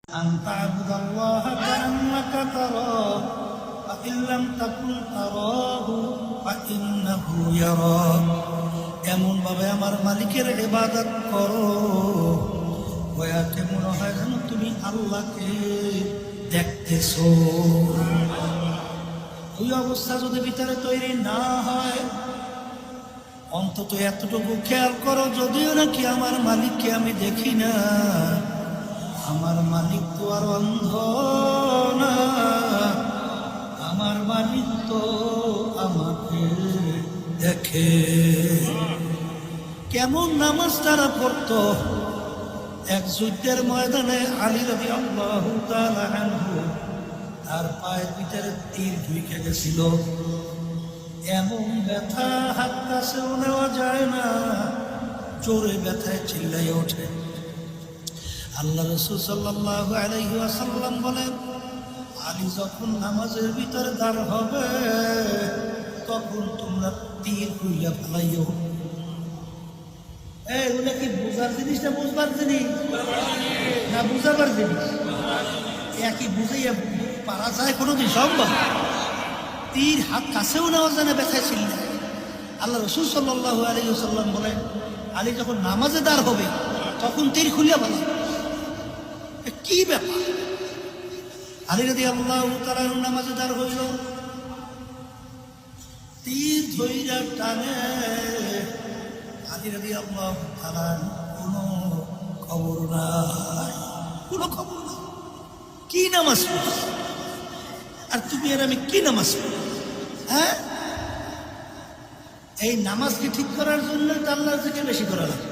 أن تعبد الله كأنك تراه فإن لم تكن تراه فإنه يراك এমন ভাবে আমার মালিকের ইবাদত করো ওয়াকে মনে হয় যেন তুমি আল্লাহকে দেখতেছো। ওই অবস্থা যদি ভিতরে তৈরি না হয় অন্তত এতটুকু খেয়াল করো, যদিও নাকি আমার মালিককে আমি দেখি না, আমার মালিক তো আর অন্ধ না, আমার মালিক তো আমাকে দেখে। কেমন নামাজ তারা পড়তো। এক যুদ্ধের ময়দানে আলী রাদিয়াল্লাহু তাআলা আনহু তার পায়ের ভিতরে তীর ঢুকে গেছিল। এমন ব্যথা হাত কাছেও নেওয়া যায় না, জোরে ব্যথায় চিল্লাই ওঠে। আল্লাহ রাসূল সাল্লাল্লাহু আলাইহি ওয়াসাল্লাম বলেন, আলী যখন নামাজের ভিতরে দাঁড় হবে তখন তোমরা তীর খুইলা ফেলাইও। এগুলো কি বুঝার জিনিস না বুঝবার জিনিস না বুঝাবার জিনিস? একই বুঝাইয়া পারা যায় কোনোদিন সম্ভব? তীর হাত কাছেও নেওয়া যায় না, ব্যথায় চিল্লায়। আল্লাহ রাসূল সাল্লাল্লাহু আলাইহি ওয়াসাল্লাম বলেন, আলী যখন নামাজে দাঁড় হবে তখন তীর খুলিয়া ফেলা। কি ব্যাপার? আলী রাদিয়াল্লাহু তাআলা নামাজে দাঁড় হইল, তীর ধইরা টানে। আলী রাদিয়াল্লাহু তাআলা কোনো খবর নাই, কোনো খবর নাই। কি নামাজ পড়ছ? আর তুমি আর আমি কি নামাজ পড়ি? হ্যাঁ, এই নামাজকে ঠিক করার জন্য তো আল্লাহর জিকির বেশি করা লাগে।